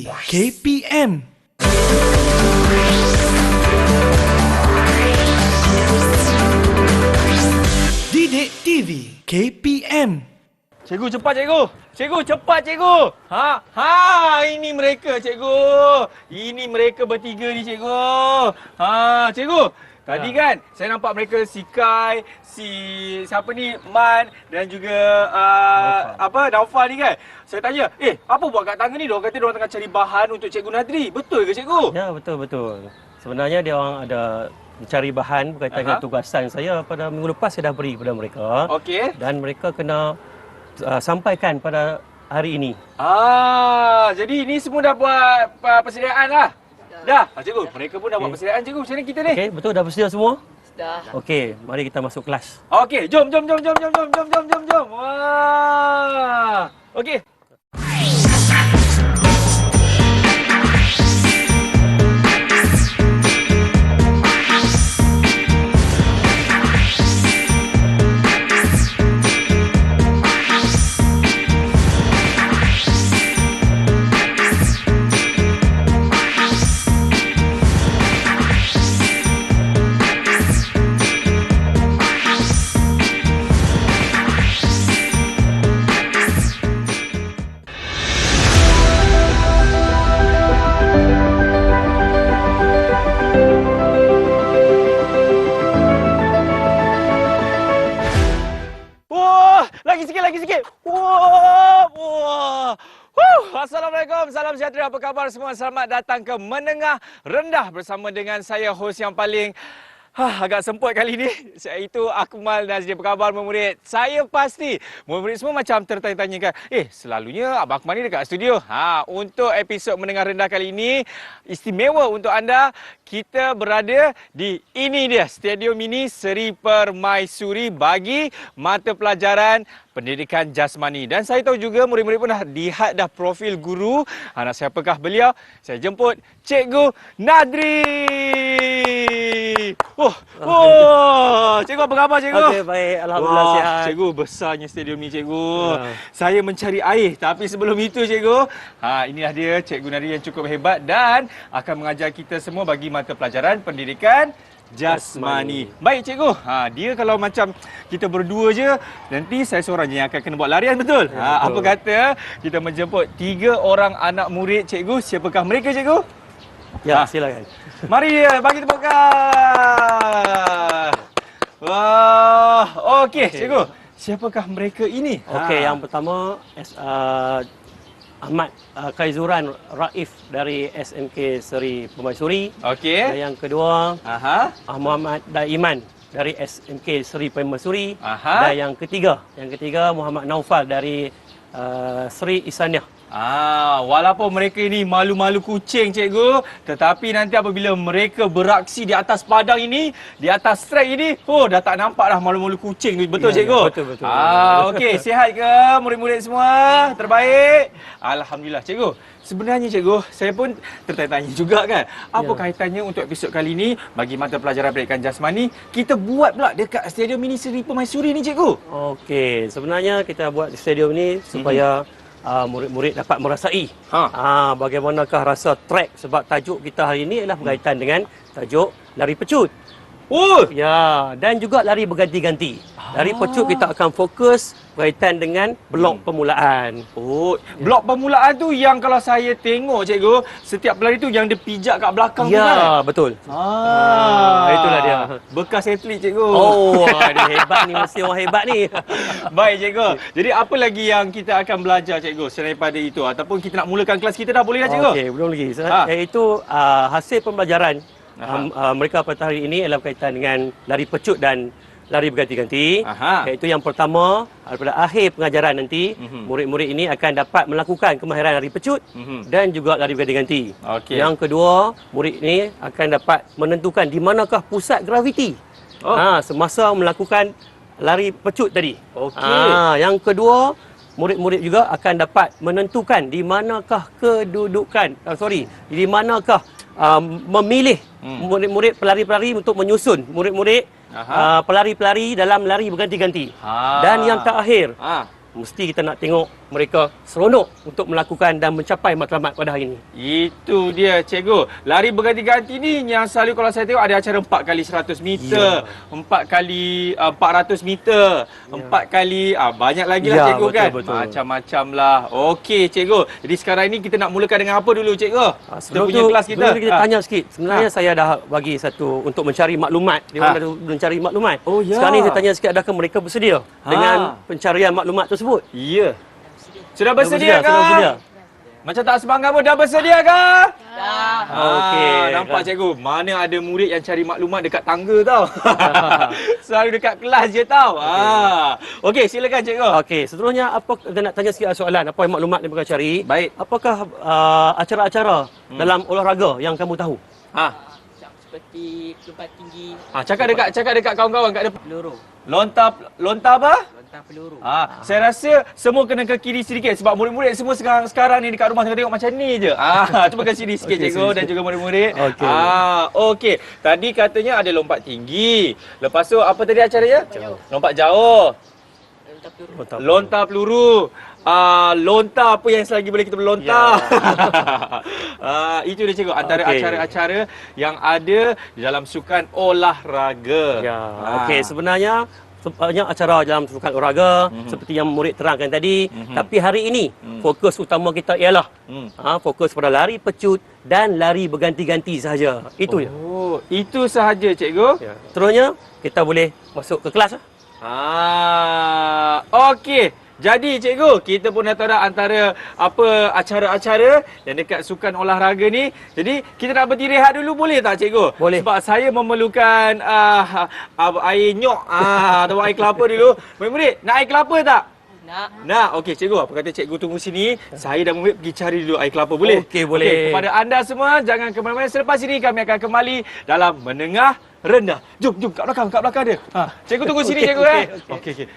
KPM. Didik TV KPM. Cikgu cepat cikgu. Cikgu cepat cikgu. Ini mereka cikgu. Ini mereka bertiga ni cikgu. Cikgu. Tadi kan saya nampak mereka si Kai, siapa ni Man dan juga Naufal ni kan. Saya tanya, apa buat kat tangga ni? Diorang kata diorang tengah cari bahan untuk Cikgu Nadri. Betul ke cikgu? Ya, betul. Sebenarnya dia orang ada mencari bahan berkaitan dengan tugasan saya pada minggu lepas saya dah beri kepada mereka. Okey. Dan mereka kena sampaikan pada hari ini. Jadi ini semua dah buat persediaan lah? Dah. Cikgu, mereka pun dah buat persediaan cikgu. Macam mana kita ni? Okey, betul dah bersedia semua? Dah. Okey, mari kita masuk kelas. Okey, jom. Wah. Okey. Lagi sikit. Wah. Assalamualaikum, salam sejahtera. Apa khabar semua? Selamat datang ke Menengah Rendah bersama dengan saya, hos yang paling agak semput kali ini, iaitu Akmal Nazri. Apa khabar murid-murid? Saya pasti murid-murid semua macam tertanya-tanyakan, selalunya Abang Akmal ni dekat studio. Untuk episod Menengah Rendah kali ini, istimewa untuk anda, kita berada di ini dia, Stadium Mini Seri Permaisuri bagi mata pelajaran pendidikan jasmani. Dan saya tahu juga murid-murid pun dah lihat dah profil guru. Nak siapakah beliau? Saya jemput Cikgu Nadri. Cikgu apa khabar cikgu? Okey, baik. Alhamdulillah sihat. Cikgu, besarnya stadium ni cikgu. Saya mencari air, tapi sebelum itu cikgu, inilah dia Cikgu Nadri yang cukup hebat dan akan mengajar kita semua bagi mata pelajaran pendidikan jasmani. Baik cikgu, dia kalau macam kita berdua je, nanti saya seorang je yang akan kena buat larian, betul? Ya, betul. Apa kata kita menjemput 3 orang anak murid cikgu. Siapakah mereka cikgu? Ya, silakan. Mari bagi tepukan. Wah, okey cikgu. Siapakah mereka ini? Okey, yang pertama Ahmad Khaizuran Raif dari SMK Seri Permaisuri. Okey. Dan yang kedua Muhammad Daiman dari SMK Seri Permaisuri. Dan yang ketiga Muhammad Naufal dari Seri Ihsaniah. Walaupun mereka ini malu-malu kucing cikgu, tetapi nanti apabila mereka beraksi di atas padang ini, di atas track ini, dah tak nampak dah malu-malu kucing tu. Betul cikgu? Betul. Okey, sihat ke murid-murid semua? Terbaik? Alhamdulillah cikgu. Sebenarnya cikgu, saya pun tertanya-tanya juga kan, apa kaitannya untuk episod kali ini bagi mata pelajaran pendidikan jasmani kita buat pula dekat Stadium Mini Seri Permaisuri ni cikgu? Okey, sebenarnya kita buat di stadium ni supaya murid-murid dapat merasai bagaimanakah rasa trek, sebab tajuk kita hari ini adalah berkaitan dengan tajuk lari pecut. Ya, dan juga lari berganti-ganti. Lari pecut kita akan fokus berkaitan dengan blok permulaan. Blok permulaan tu yang kalau saya tengok cikgu, setiap pelari tu yang dia pijak kat belakang tu kan? Ya, betul. Itulah dia. Bekas atlet cikgu. Dia hebat ni, mesti orang hebat ni. Baik cikgu. Jadi apa lagi yang kita akan belajar cikgu selain daripada itu? Ataupun kita nak mulakan kelas kita dah, boleh dah cikgu? Okey, belum lagi. Iaitu hasil pembelajaran mereka pada hari ini adalah berkaitan dengan lari pecut dan lari berganti-ganti. Iaitu yang pertama, pada akhir pengajaran nanti, murid-murid ini akan dapat melakukan kemahiran lari pecut dan juga lari berganti-ganti. Yang kedua, murid ini akan dapat menentukan di manakah pusat graviti semasa melakukan lari pecut tadi. Yang kedua, murid-murid juga akan dapat menentukan di manakah kedudukan, di manakah memilih murid-murid pelari-pelari untuk menyusun murid-murid pelari-pelari dalam lari berganti-ganti. Dan yang terakhir, mesti kita nak tengok mereka seronok untuk melakukan dan mencapai matlamat pada hari ini. Itu dia cikgu. Lari berganti-ganti ni yang selalu kalau saya tengok ada acara 4 kali 100 meter, 4 kali 400 meter, 4 kali banyak lagi lah cikgu kan. Macam-macam lah. Okey cikgu. Jadi sekarang ini kita nak mulakan dengan apa dulu cikgu? Sebelum tu, kelas kita tanya sikit. Sebenarnya saya dah bagi satu untuk mencari maklumat. Dia orang dah mencari maklumat. Oh ya. Sekarang ni saya tanya sikit, adakah mereka bersedia dengan pencarian maklumat tersebut? Ya. Sudah bersedia kah? Sudah bersedia. Macam tak semangat pun dah bersedia kah? Dah. Okey. Nampak cikgu, mana ada murid yang cari maklumat dekat tangga tau. Selalu dekat kelas je tau. Okey, silakan cikgu. Okey, seterusnya apa kita nak tanya sikit soalan, apa maklumat yang mereka cari? Baik. Apakah acara-acara dalam olahraga yang kamu tahu? Seperti lompat tinggi. Cakap dekat kawan-kawan kat depan. Peluru. Lontar apa? Lontar peluru. Saya rasa semua kena ke kiri sedikit sebab murid-murid semua sekarang ni dekat rumah tengok macam ni je. Cuba ke sini sikit cikgu dan juga murid-murid. Okey. Tadi katanya ada lompat tinggi. Lepas tu apa tadi acaranya? Lompat jauh. Lontar peluru. Lontar peluru. Lontar apa yang selagi boleh kita melontar. Itu dia cikgu, antara acara-acara yang ada di dalam sukan olahraga. Okey, sebenarnya banyak acara dalam sukan olahraga seperti yang murid terangkan tadi. Tapi hari ini fokus utama kita ialah fokus pada lari pecut dan lari berganti-ganti sahaja. Itu je. Itu sahaja cikgu. Terusnya kita boleh masuk ke kelas. Okey. Jadi cikgu, kita pun dah tahu dah antara apa acara-acara yang dekat sukan olahraga ni. Jadi kita nak berhenti rehat dulu boleh tak cikgu? Boleh. Sebab saya memerlukan air nyok atau air kelapa dulu. Murid-murid, nak air kelapa tak? Nak. Okey cikgu, apa kata cikgu tunggu sini. Saya dan murid pergi cari dulu air kelapa, boleh? Okey, boleh. Okey, kepada anda semua jangan ke mana-mana. Selepas ini kami akan kembali dalam Menengah Rendah. Jom kat belakang dia. Cikgu tunggu sini cikgu. Okey.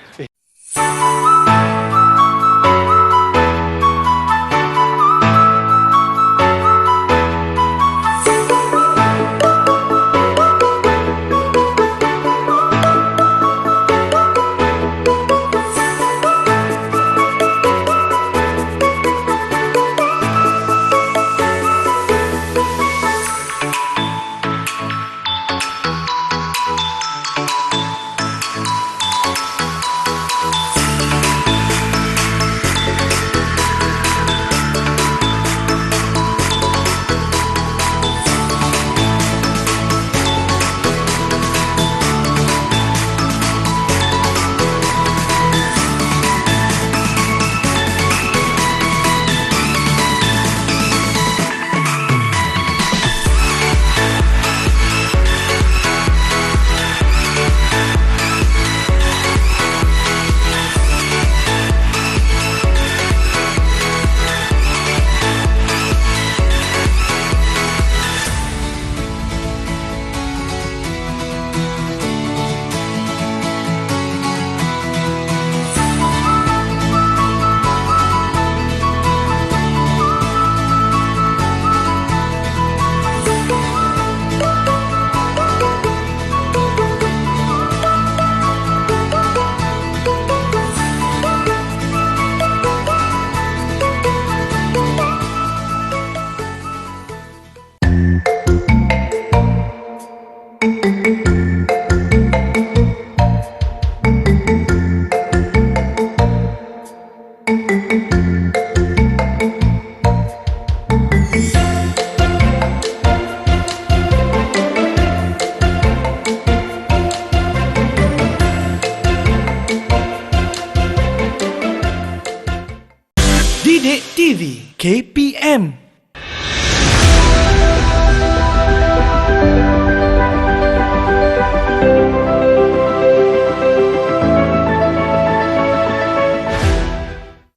Didik TV KPM.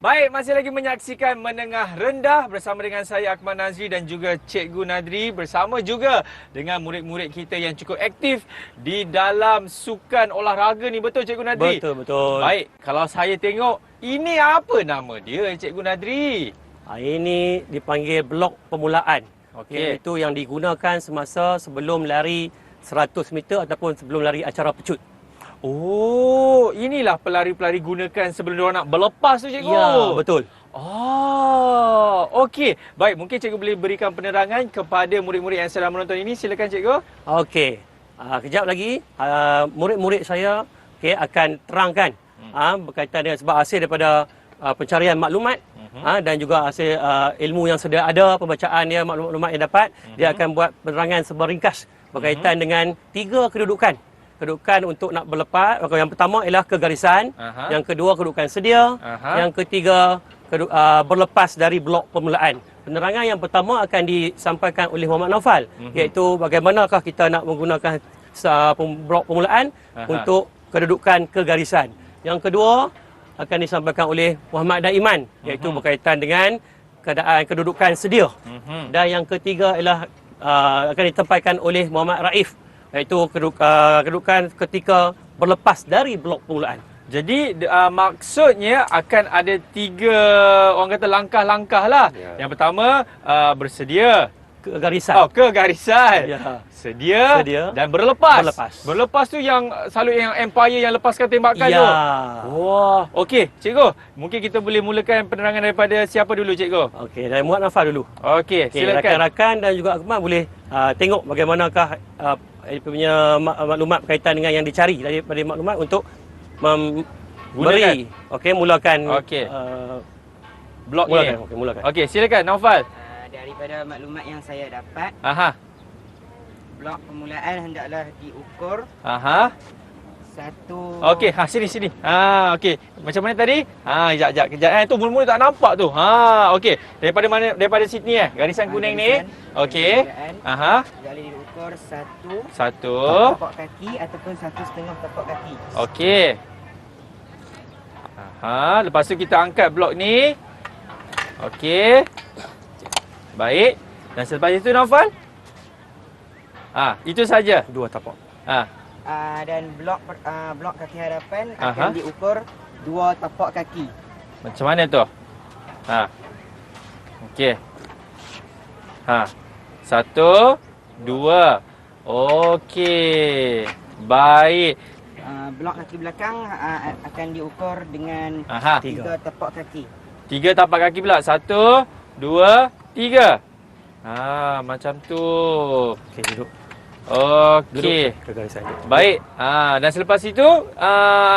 Baik, masih lagi menyaksikan Menengah Rendah bersama dengan saya Akmal Nazri dan juga Cikgu Nadri bersama juga dengan murid-murid kita yang cukup aktif di dalam sukan olahraga ni. Betul Cikgu Nadri? Betul. Baik, kalau saya tengok ini apa nama dia Cikgu Nadri? Ini dipanggil blok permulaan. Okey. Itu yang digunakan semasa sebelum lari 100 meter ataupun sebelum lari acara pecut. Oh, inilah pelari-pelari gunakan sebelum diorang nak berlepas tu, cikgu. Ya, betul. Oh, okey. Baik, mungkin cikgu boleh berikan penerangan kepada murid-murid yang sedang menonton ini. Silakan, cikgu. Okey. Kejap lagi murid-murid saya akan terangkan berkaitan dengan sebab hasil daripada pencarian maklumat dan juga hasil ilmu yang sedia ada, pembacaan dia, maklumat-maklumat yang dapat, dia akan buat penerangan seberingkas berkaitan dengan 3 kedudukan. Kedudukan untuk nak berlepas. Yang pertama ialah kegarisan, yang kedua kedudukan sedia, yang ketiga berlepas dari blok permulaan. Penerangan yang pertama akan disampaikan oleh Muhammad Naufal, iaitu bagaimanakah kita nak menggunakan blok permulaan untuk kedudukan kegarisan. Yang kedua akan disampaikan oleh Muhammad Daiman, iaitu berkaitan dengan keadaan kedudukan sedia. Dan yang ketiga ialah akan ditampaikan oleh Muhammad Raif, iaitu kedudukan ketika berlepas dari blok permulaan. Jadi maksudnya akan ada 3 orang kata langkah-langkah lah. Ya. Yang pertama bersedia. Kegarisan. Oh, kegarisan. Ya. Sedia dan berlepas. Berlepas tu yang selalu yang Empire yang lepaskan tembakan tu. Wah, okey, cikgu. Mungkin kita boleh mulakan penerangan daripada siapa dulu, cikgu? Okey, dari Muhammad Naufal dulu. Okey, silakan. Rakan-rakan dan juga Akmal boleh tengok bagaimanakah punya maklumat berkaitan dengan yang dicari daripada maklumat untuk memberi. Okey, mulakan. Okey. Blok ni. Okey, mulakan. Okey, silakan Naufal. Daripada maklumat yang saya dapat, blok permulaan hendaklah diukur satu. Okey, sini. Okey. Macam mana tadi? Kejap. Tu mula-mula tak nampak tu. Okey. Daripada mana? Daripada sini garisan kuning ni. Okey. Boleh diukur satu tapak kaki ataupun 1,5 tapak kaki. Okey. Lepas tu kita angkat blok ni. Okey. Baik. Dan selepas itu Naufal? Itu saja. 2 tapak. Dan blok kaki hadapan akan diukur 2 tapak kaki. Macam mana tu? Okey. 1, 2. Okey. Baik. Blok kaki belakang akan diukur dengan 3 tapak kaki. 3 tapak kaki pula. 1, 2, 3. Macam tu. Okey, duduk. Okey. Kegarisan. Baik. Dan selepas itu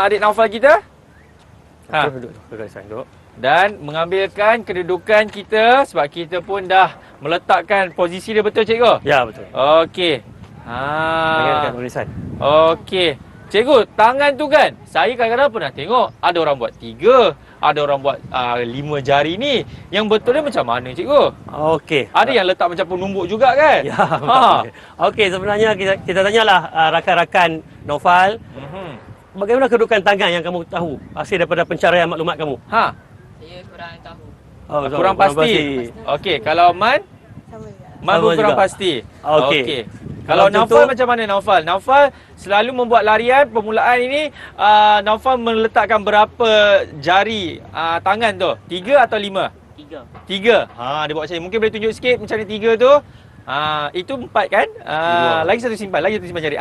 adik Naufal kita Duduk. Kegarisan, duduk. dan mengambilkan kedudukan kita sebab kita pun dah meletakkan posisi dia, betul cikgu? Ya, betul. Okey. Dengan kegarisan. Okey. Cikgu, tangan tu kan, saya kadang-kadang pernah tengok ada orang buat 3, ada orang buat 5 jari ni. Yang betulnya macam mana, cikgu? Okey. Ada yang letak macam penumbuk juga kan? Ya. Okey, sebenarnya kita tanyalah rakan-rakan Naufal, bagaimana kedudukan tangan yang kamu tahu hasil daripada pencarian maklumat kamu? Saya kurang tahu. Kurang pasti. Okey, kalau Man? Man pun kurang pasti. Okey. Kalau Naufal macam mana Naufal? Naufal selalu membuat larian permulaan ini, Naufal meletakkan berapa jari tangan tu? 3 atau 5? 3. Dia buat macam ni. Mungkin boleh tunjuk sikit macam ni 3 tu. Itu 4 kan? Lagi satu simpan jari.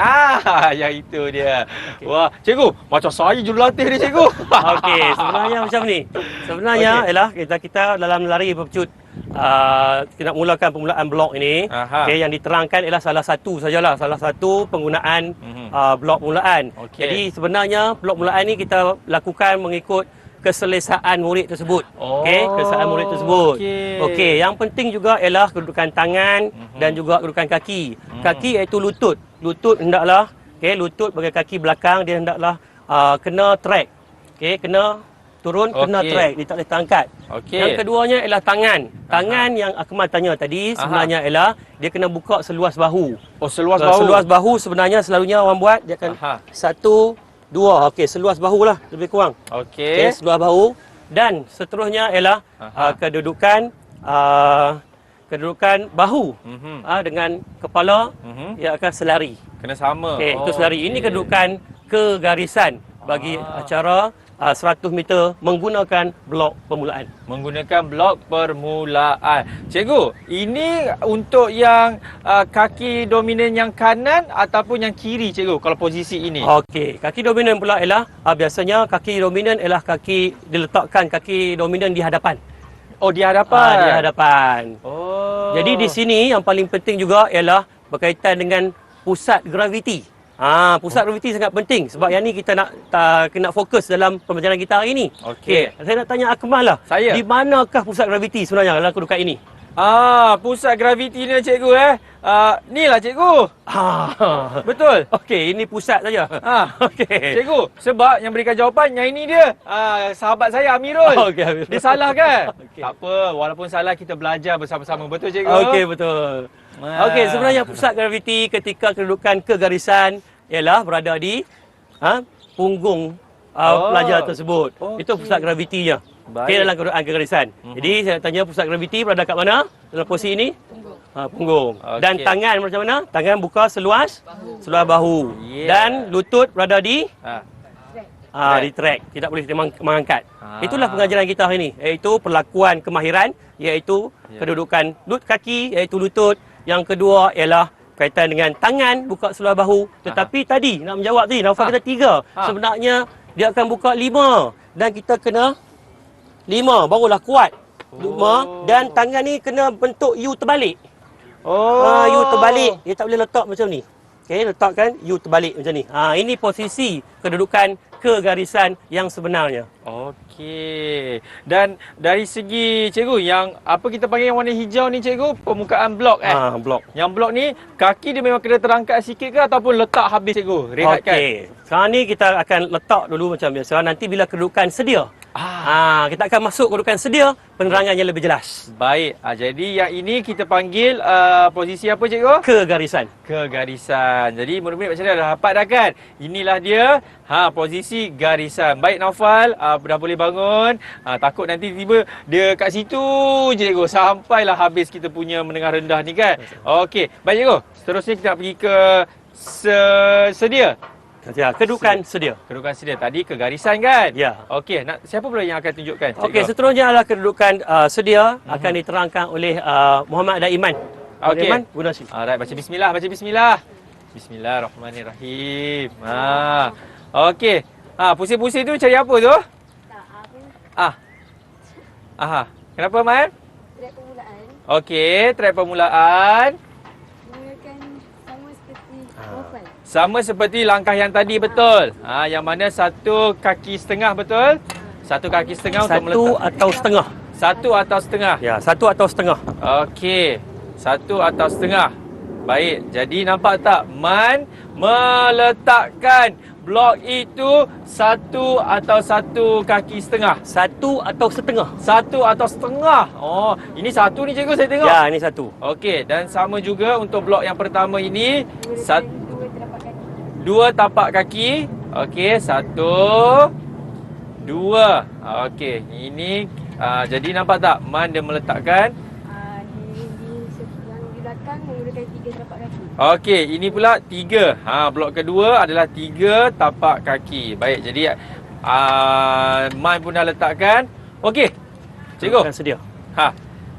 Yang itu dia. Okay. Wah, cikgu, macam saya jurulatih ni cikgu. Okey, sebenarnya macam ni. Sebenarnya ialah kita dalam lari berpecut kita nak mulakan permulaan blok ini. Yang diterangkan ialah salah satu penggunaan blok permulaan. Jadi sebenarnya blok permulaan ni kita lakukan mengikut keselesaan murid tersebut. Keselesaan murid tersebut. Okey, yang penting juga ialah kedudukan tangan dan juga kedudukan kaki. Kaki iaitu lutut. Lutut hendaklah lutut bagi kaki belakang dia hendaklah kena track. Kena turun, kena track, dia tak boleh terangkat. Yang keduanya ialah tangan. Tangan yang Akmal tanya tadi sebenarnya ialah dia kena buka seluas bahu. Seluas bahu. Seluas bahu sebenarnya selalunya orang buat dia akan 1, 2. Okey, seluas bahu lah lebih kurang. Okey, seluas bahu. Dan seterusnya ialah kedudukan bahu dengan kepala ia akan selari. Kena sama. Okey, itu selari. Ini kedudukan kegarisan bagi acara 100 meter menggunakan blok permulaan. Menggunakan blok permulaan. Cikgu, ini untuk yang kaki dominan yang kanan ataupun yang kiri, cikgu, kalau posisi ini? Okey, kaki dominan pula ialah biasanya kaki dominan ialah diletakkan kaki dominan di hadapan. Oh, di hadapan. Di hadapan. Oh. Jadi di sini yang paling penting juga ialah berkaitan dengan pusat graviti. Pusat graviti sangat penting sebab yang ni kita nak fokus dalam pembelajaran kita hari ini. Okey. Saya nak tanya Akmal lah. Saya? Di manakah pusat graviti sebenarnya dalam kedudukan ini? Pusat graviti ni, cikgu ni lah, cikgu. Betul. Okey, ini pusat saja. Okey. Cikgu, sebab yang berikan jawapan yang ini dia. Sahabat saya Amirul. Okey, Amirul. Dia salah kan? Okey. Tak apa, walaupun salah kita belajar bersama-sama. Betul, cikgu? Okey, betul. Okey, sebenarnya pusat graviti ketika kedudukan kegarisan ialah berada di punggung pelajar tersebut. Itu pusat gravitinya. Okey, dalam kedudukan kegarisan. Jadi saya tanya pusat graviti berada kat mana? Dalam posisi ini? Punggung. Dan tangan macam mana? Tangan buka seluas bahu. Dan lutut berada di di track. Tidak boleh mengangkat. Itulah pengajaran kita hari ini, iaitu perlakuan kemahiran, iaitu kedudukan kaki, iaitu lutut. Yang kedua ialah kaitan dengan tangan buka seluar bahu. Tetapi tadi nak menjawab tadi, Naufal kata 3. Sebenarnya dia akan buka 5 dan kita kena 5 barulah kuat. 5 dan tangan ni kena bentuk U terbalik. U terbalik. Dia tak boleh letak macam ni. Okey, letakkan U terbalik macam ni. Ini posisi kedudukan kegarisan yang sebenarnya. Okey. Dan dari segi cikgu, yang apa kita panggil yang warna hijau ni, cikgu, permukaan blok Blok. Yang blok ni kaki dia memang kena terangkat sikit ke ataupun letak habis, cikgu? Rehatkan. Okey. Sekarang ni kita akan letak dulu macam biasa. Nanti bila kedudukan sedia, kita akan masuk kedudukan sedia, penerangannya lebih jelas. Baik. Jadi yang ini kita panggil posisi apa, cikgu? Kegarisan. Kegarisan. Jadi murid-murid macam mana, dah dapat dah kan? Inilah dia posisi garisan. Baik Naufal, dah boleh bangun. Takut nanti tiba dia kat situ je, cikgu, sampailah habis kita punya menengah rendah ni kan. Okey. Baik, cikgu. Seterusnya kita nak pergi ke sedia. Kedudukan sedia. Kedudukan sedia. Tadi kegarisan kan? Ya. Okey, siapa pula yang akan tunjukkan, cikgu? Okey, seterusnya adalah kedudukan sedia akan diterangkan oleh Muhammad Adaiman. Okey. Adaiman, guna sini. Alright, baca bismillah, Bismillahirrahmanirrahim. Okey. Pusing-pusing tu cari apa tu? Kenapa, Man? Track permulaan. Okey, track permulaan. Menggunakan sama seperti profil. Sama seperti langkah yang tadi, betul. Yang mana 1 kaki setengah, betul? 1 kaki setengah untuk meletak. 1 atau setengah. 1 atau setengah. Ya, 1 atau setengah. Okey. 1 atau setengah. Baik. Jadi nampak tak? Man meletakkan blok itu 1 atau 1 kaki setengah. 1 atau setengah. 1 atau setengah. Oh, ini 1 ni, cikgu, saya tengok. Ya, ini 1. Okey, dan sama juga untuk blok yang pertama ini. 2 telapak Dua tapak kaki. kaki. Okey, 1, 2. Okey, ini jadi nampak tak? Man dia meletakkan. Yang di belakang menggunakan 3 telapak kaki. Okey, ini pula 3. Blok kedua adalah 3 tapak kaki. Baik, jadi Man pun dah letakkan. Okey. Cikgu. Sedia.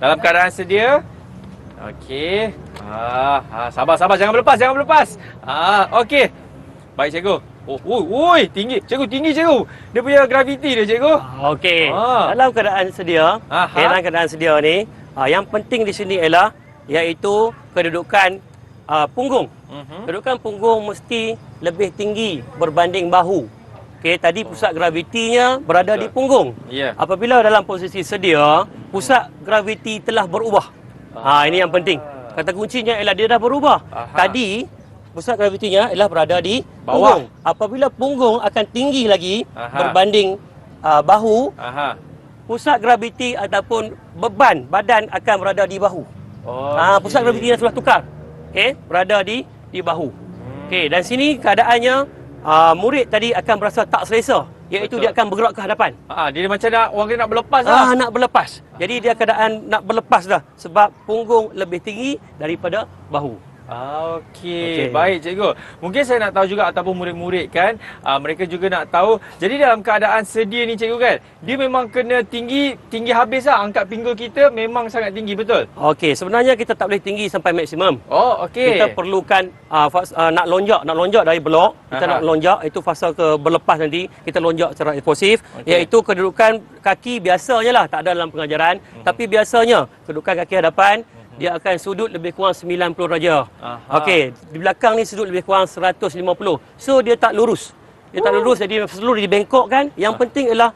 Dalam keadaan sedia. Okey. Sabar, jangan berlepas. Okey. Baik, cikgu. Oi, tinggi. Cikgu, tinggi, cikgu. Dia punya graviti dia, cikgu. Okey. Dalam keadaan sedia, dalam keadaan sedia ni, yang penting di sini ialah iaitu kedudukan punggung. Kedudukan punggung mesti lebih tinggi berbanding bahu. Okey, tadi pusat gravitinya berada di punggung. Ya. Apabila dalam posisi sedia, pusat graviti telah berubah. Ini yang penting. Kata kuncinya ialah dia dah berubah. Tadi pusat gravitinya ialah berada di bawah. punggung. Apabila punggung akan tinggi lagi berbanding bahu, pusat graviti ataupun beban badan akan berada di bahu. Pusat gravitinya sudah tukar. Okey, berada di bahu. Okey, dan sini keadaannya murid tadi akan berasa tak selesa, iaitu dia akan bergerak ke hadapan. Dia macam orang kata nak berlepas lah. Nak berlepas. Jadi dia keadaan nak berlepas dah sebab punggung lebih tinggi daripada bahu. Okey, baik cikgu. Mungkin saya nak tahu juga ataupun murid-murid kan, mereka juga nak tahu. Jadi dalam keadaan sedia ni cikgu kan, dia memang kena tinggi habis lah. Angkat pinggul kita memang sangat tinggi, betul? Okey, sebenarnya kita tak boleh tinggi sampai maksimum. Oh, okey. Kita perlukan nak lonjak dari blok. Kita nak lonjak, itu fasa ke berlepas nanti. Kita lonjak secara eksplosif. Iaitu kedudukan kaki biasa je lah, tak ada dalam pengajaran. Tapi biasanya, kedudukan kaki hadapan, dia akan sudut lebih kurang 90 darjah. Okey, di belakang ni sudut lebih kurang 150. So dia tak lurus. Dia tak lurus, jadi seluruh dibengkokkan. Yang penting ialah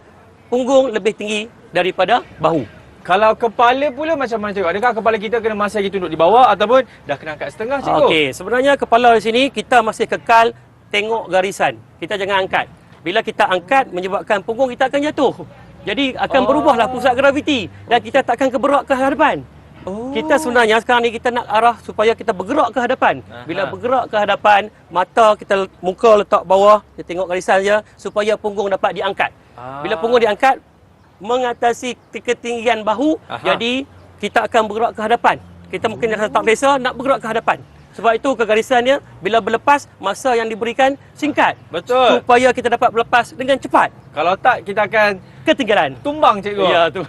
punggung lebih tinggi daripada bahu. Kalau kepala pula macam mana cikgu? Adakah kepala kita kena masih lagi tunduk di bawah ataupun dah kena angkat setengah cikgu? Okey, sebenarnya kepala di sini kita masih kekal tengok garisan. Kita jangan angkat. Bila kita angkat menyebabkan punggung kita akan jatuh. Jadi akan berubahlah pusat graviti dan kita tak akan bergerak ke hadapan. Kita sebenarnya sekarang ni kita nak arah supaya kita bergerak ke hadapan. Bila bergerak ke hadapan, mata kita muka letak bawah, kita tengok garisan je supaya punggung dapat diangkat. Bila punggung diangkat mengatasi ketinggian bahu, jadi kita akan bergerak ke hadapan. Kita mungkin rasa tak biasa nak bergerak ke hadapan. Sebab itu kegarisannya bila berlepas masa yang diberikan singkat. Betul. Supaya kita dapat berlepas dengan cepat. Kalau tak kita akan ketinggalan. Tumbang cikgu. Ya, tu.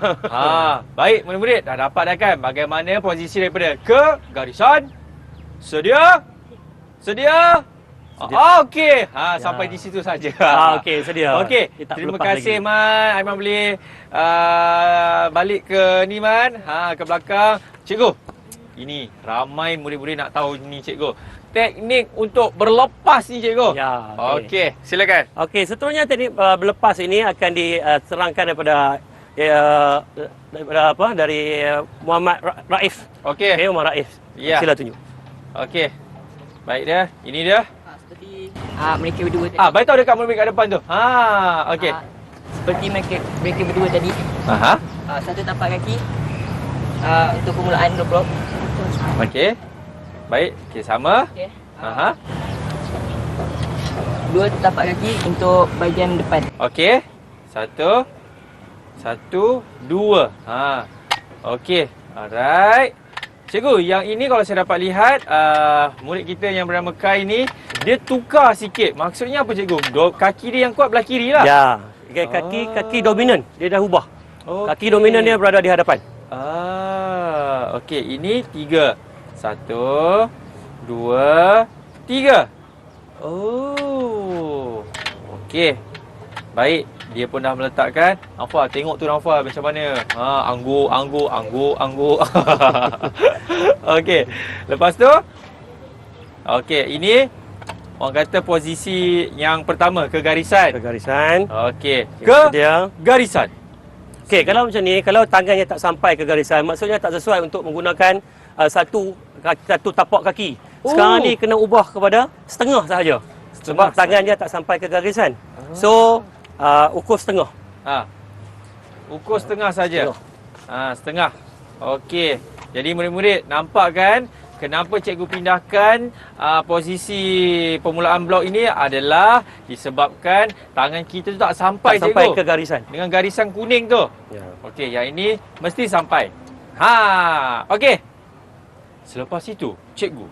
Baik murid-murid dah dapat dah kan bagaimana posisi daripada ke garisan. Sedia? Sedia? Okey. Sampai di situ saja. Okey, sedia. Okey. Terima kasih lagi. Man. Aiman boleh balik ke ni Man. Ke belakang. Cikgu. Ini ramai murid-murid nak tahu ni cikgu. Teknik untuk berlepas ni cikgu. Ya. Okey, silakan. Okey, seterusnya teknik berlepas ini akan diterangkan daripada dari Muhammad Raif. Okey. Muhammad Raif. Ya. Sila tunjuk. Okey. Baik dah. Ini dia. Seperti mereka berdua tadi. Beritahu dekat murid kat depan tu. Okey. Seperti mereka berdua tadi. Satu tapak kaki untuk permulaan blok. Okey. Baik, sama. Okey. Dua tapak kaki untuk bahagian depan. Okey. Satu, dua. Okey. Alright. Cikgu, yang ini kalau saya dapat lihat, murid kita yang bernama Kai ni, dia tukar sikit. Maksudnya apa cikgu? Kaki dia yang kuat belah kiri lah. Ya. Kaki dominan. Dia dah ubah. Kaki dominan dia berada di hadapan. Okey. Ini 3. 1, 2, 3. Okey. Baik. Dia pun dah meletakkan. Anfar, tengok tu Anfar macam mana. Angguk. Okey. Lepas tu. Okey, ini orang kata posisi yang pertama ke garisan. Okey. Ke garisan. Okey, kalau macam ni, kalau tangannya tak sampai ke garisan, maksudnya tak sesuai untuk menggunakan satu tapak kaki. Sekarang ni kena ubah kepada setengah sahaja. Sebab tangan dia tak sampai ke garisan. So, ukur setengah. Ukur setengah saja. Setengah. Okey. Jadi murid-murid nampak kan kenapa cikgu pindahkan posisi permulaan blok ini adalah disebabkan tangan kita tu tak sampai ke garisan. Dengan garisan kuning tu. Ya. Okey, yang ini mesti sampai. Okey. Selepas itu, cikgu,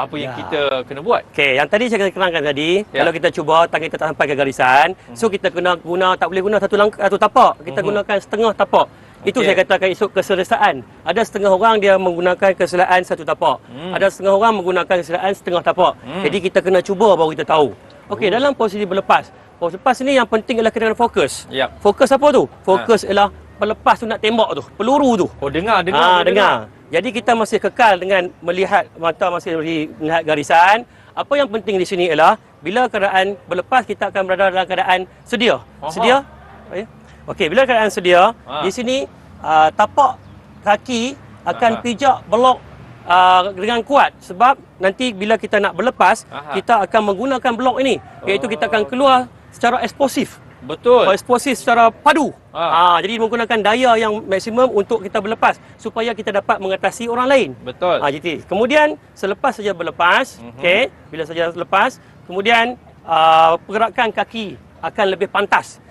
apa yang kita kena buat? Okey, yang tadi saya kerangkan tadi, kalau kita cuba tangan kita tak sampai ke garisan, so kita kena tak boleh guna satu tapak. Kita gunakan setengah tapak. Itu saya katakan isu keselesaan. Ada setengah orang dia menggunakan keselesaan satu tapak. Ada setengah orang menggunakan keselesaan setengah tapak. Jadi kita kena cuba baru kita tahu. Okey, dalam posisi berlepas. Lepas ni yang penting adalah kena fokus. Fokus apa tu? Fokus ialah pelepas tu nak tembak tu, peluru tu. Dengar. Jadi kita masih kekal dengan melihat mata masih melihat garisan. Apa yang penting di sini ialah bila keadaan berlepas kita akan berada dalam keadaan sedia. Sedia? Okey, bila keadaan sedia, di sini tapak kaki akan pijak blok dengan kuat sebab nanti bila kita nak berlepas, kita akan menggunakan blok ini, iaitu kita akan keluar secara eksplosif. Betul. Eksplosif secara padu. Jadi menggunakan daya yang maksimum untuk kita berlepas supaya kita dapat mengatasi orang lain. Betul. Jadi kemudian selepas saja berlepas, okey, bila saja lepas, kemudian pergerakan kaki akan lebih pantas.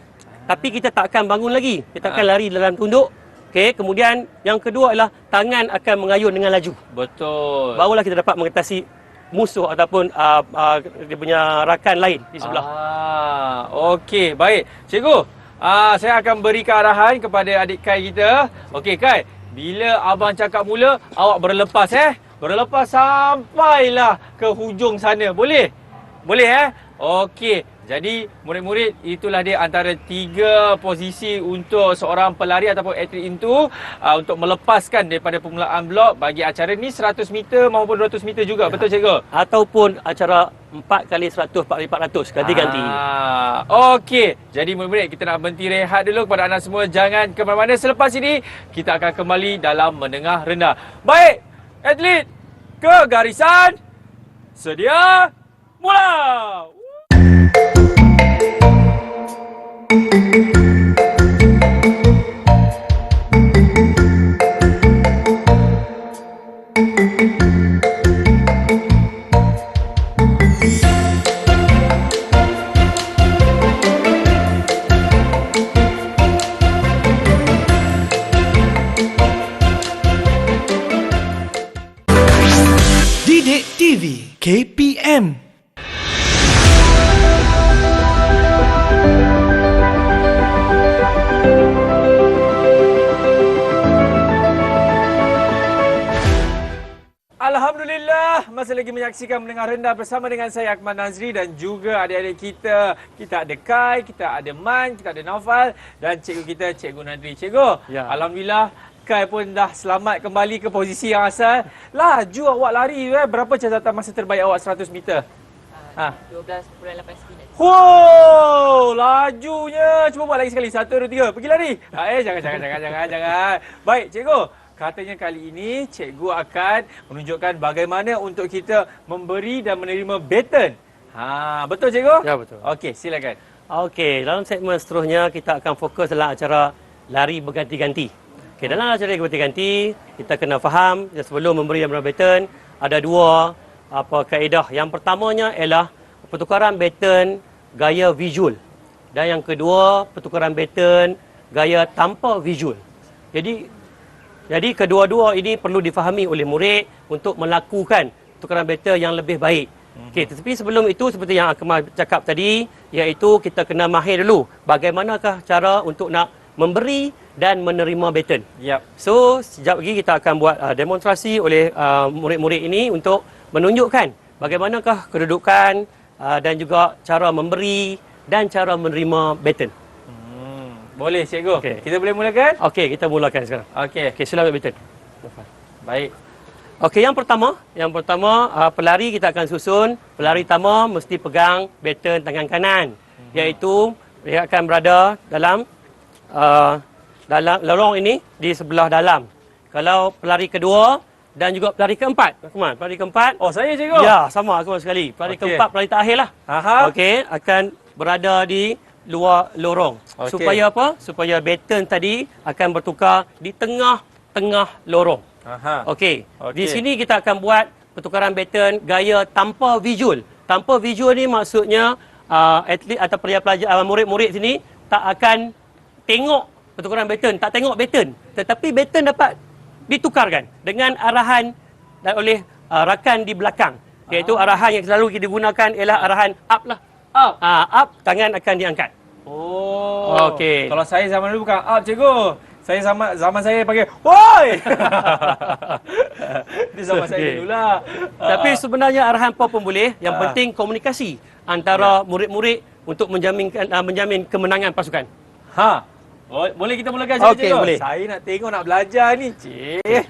Tapi kita tak akan bangun lagi. Kita akan lari dalam tunduk. Okey, kemudian yang kedua adalah tangan akan mengayun dengan laju. Betul. Barulah kita dapat mengatasi musuh ataupun dia punya rakan lain di sebelah. Okey, baik. Cikgu, saya akan berikan arahan kepada adik Kai kita. Okey, Kai. Bila abang cakap mula, awak berlepas Berlepas sampailah ke hujung sana. Boleh? Boleh Okey. Jadi murid-murid, itulah dia antara 3 posisi untuk seorang pelari ataupun atlet itu untuk melepaskan daripada permulaan blok bagi acara ni 100 meter maupun 200 meter juga. Betul cikgu? Ataupun acara 4x100, 4x400 ganti-ganti. Okey. Jadi murid-murid, kita nak berhenti rehat dulu. Kepada anda semua, jangan ke mana-mana. Selepas ini kita akan kembali dalam menengah rendah. Baik, atlet ke garisan. Sedia, mula. Didik TV KPM. Alhamdulillah, masih lagi menyaksikan mendengar rendah bersama dengan saya Akmal Nazri dan juga adik-adik kita. Kita ada Kai, kita ada Man, kita ada Naufal dan cikgu kita, Cikgu Nadri. Cikgu, Ya. Alhamdulillah Kai pun dah selamat kembali ke posisi yang asal. Laju awak lari berapa catatan masa terbaik awak 100 meter? 12.8 sekian. Wow, lajunya. Cuba buat lagi sekali. 1, 2, 3. Pergi lari. Jangan. Baik, cikgu. Katanya kali ini cikgu akan menunjukkan bagaimana untuk kita memberi dan menerima baton. Betul cikgu? Ya, betul. Okey, silakan. Okey, dalam segmen seterusnya kita akan fokus dalam acara lari berganti-ganti. Okey, dalam acara lari berganti-ganti, kita kena faham sebelum memberi dan menerima baton ada 2 kaedah. Yang pertamanya ialah pertukaran baton gaya visual dan yang kedua pertukaran baton gaya tanpa visual. Jadi kedua-dua ini perlu difahami oleh murid untuk melakukan pertukaran baton yang lebih baik. Okey, tetapi sebelum itu seperti yang Akmal cakap tadi, iaitu kita kena mahir dulu bagaimanakah cara untuk nak memberi dan menerima baton. Yap. So, sekejap lagi kita akan buat demonstrasi oleh murid-murid ini untuk menunjukkan bagaimanakah kedudukan dan juga cara memberi dan cara menerima baton. Boleh cikgu. Okey. Kita boleh mulakan? Okey, kita mulakan sekarang. Okey. Okey, sila ambil baton. Baik. Okey, yang pertama pelari kita akan susun. Pelari pertama mesti pegang baton tangan kanan, iaitu dia akan berada dalam lorong ini di sebelah dalam. Kalau pelari kedua dan juga pelari keempat, Akmal, pelari keempat. Oh, saya cikgu? Ya, sama Akmal sekali. Pelari keempat, pelari terakhir lah. Okey, akan berada di luar lorong. Okey. Supaya apa? Supaya baton tadi akan bertukar di tengah-tengah lorong. Okey. Di sini kita akan buat pertukaran baton gaya tanpa visual. Tanpa visual ni maksudnya atlet atau pelajar murid-murid sini tak akan tengok pertukaran baton, tak tengok baton. Tetapi baton dapat ditukarkan dengan arahan oleh rakan di belakang. Iaitu arahan yang selalu digunakan ialah arahan up lah. Up, tangan akan diangkat. Oh. Okey. Kalau saya zaman dulu bukan up cikgu. Saya zaman saya pakai woi. Di zaman saya dululah. Tapi sebenarnya arahan apa pun boleh. Yang penting komunikasi antara murid-murid untuk menjamin kemenangan pasukan. Boleh kita mulakan cikgu? Okey, boleh. Saya nak tengok, nak belajar ni.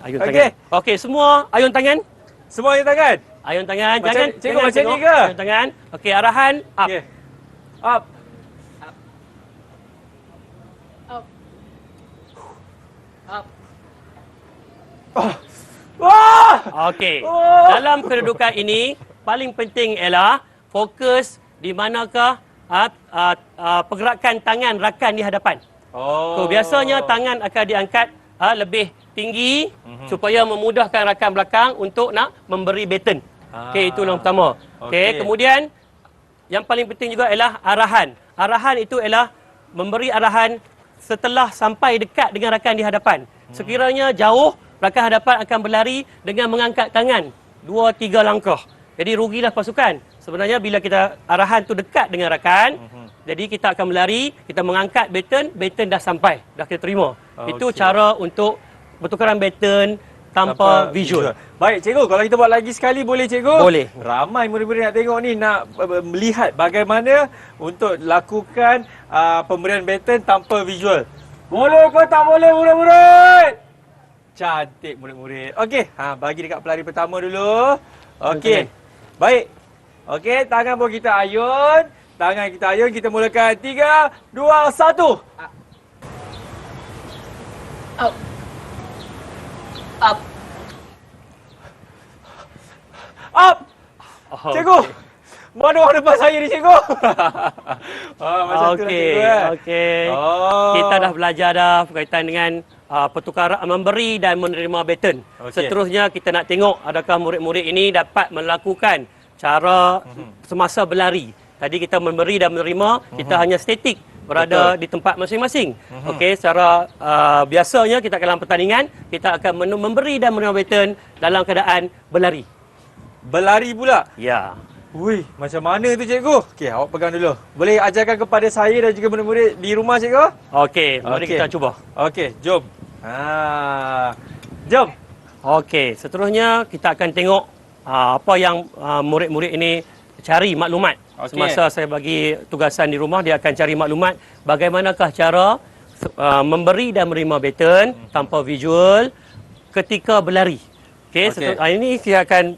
Ayun tangan. Okey, semua ayun tangan. Semua ayun tangan. Ayun tangan. Macam cikgu macam ni ke? Ayun tangan. Okey, arahan up. Okay. Up. Wah! Okey. Dalam kedudukan ini, paling penting ialah fokus di manakah pergerakan tangan rakan di hadapan. So, biasanya tangan akan diangkat lebih tinggi supaya memudahkan rakan belakang untuk nak memberi baton. Okey, itu yang pertama. Okey, kemudian yang paling penting juga ialah arahan. Arahan itu ialah memberi arahan setelah sampai dekat dengan rakan di hadapan. Sekiranya jauh, rakan hadapan akan berlari dengan mengangkat tangan 2-3 langkah. Jadi rugilah pasukan. Sebenarnya bila kita arahan tu dekat dengan rakan, jadi kita akan berlari, kita mengangkat baton dah sampai, dah kita terima. Itu cara untuk bertukaran baton tanpa visual. Baik cikgu, kalau kita buat lagi sekali boleh cikgu? Boleh. Ramai murid-murid nak tengok ni, nak melihat bagaimana untuk lakukan pemberian baton tanpa visual. Boleh ke tak boleh murid-murid? Cantik murid-murid. Okey, bagi dekat pelari pertama dulu. Okey. Baik. Okey, tangan pun kita ayun. Tangan kita ayun, kita mulakan 3, 2, 1. Up. Up. Up! Cikgu! Mana orang depan saya ni cikgu? Macam tu lah cikgu Okey. Kita dah belajar dah berkaitan dengan pertukaran memberi dan menerima baton. Seterusnya kita nak tengok adakah murid-murid ini dapat melakukan cara semasa berlari. Tadi kita memberi dan menerima, kita hanya statik berada di tempat masing-masing. Okey, secara biasanya kita dalam pertandingan, kita akan memberi dan menerima baton dalam keadaan berlari. Berlari pula? Ya. Ui, macam mana tu cikgu? Okey, awak pegang dulu. Boleh ajarkan kepada saya dan juga murid-murid di rumah cikgu? Okey, mari kita cuba. Okey, jom. Jom. Okey, seterusnya kita akan tengok apa yang murid-murid ini cari maklumat. Semasa saya bagi tugasan di rumah, dia akan cari maklumat bagaimanakah cara memberi dan menerima baton tanpa visual ketika berlari. Okey, ini saya akan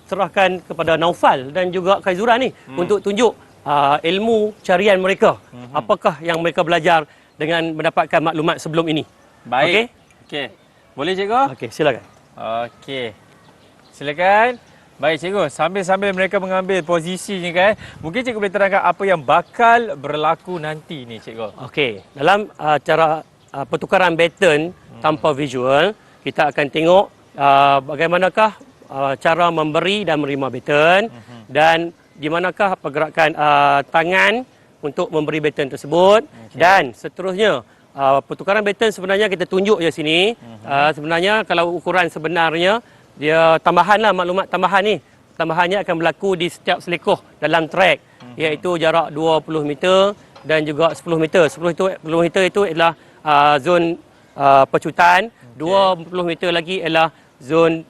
serahkan kepada Naufal dan juga Khaizuran ni untuk tunjuk ilmu carian mereka. Apakah yang mereka belajar dengan mendapatkan maklumat sebelum ini. Baik. Okey. Boleh cikgu? Okey, silakan. Okey. Silakan. Baik cikgu, sambil-sambil mereka mengambil posisinya kan, mungkin cikgu boleh terangkan apa yang bakal berlaku nanti ni cikgu. Okey, dalam cara pertukaran baton tanpa visual, kita akan tengok bagaimanakah cara memberi dan menerima baton dan di manakah pergerakan tangan untuk memberi baton tersebut dan seterusnya pertukaran baton sebenarnya kita tunjuk je sini. Sebenarnya kalau ukuran sebenarnya dia tambahanlah maklumat tambahan ni. Tambahannya akan berlaku di setiap selekoh dalam trek iaitu jarak 20 meter dan juga 10 meter. 10 meter itu adalah zon pecutan, 20 meter lagi adalah zon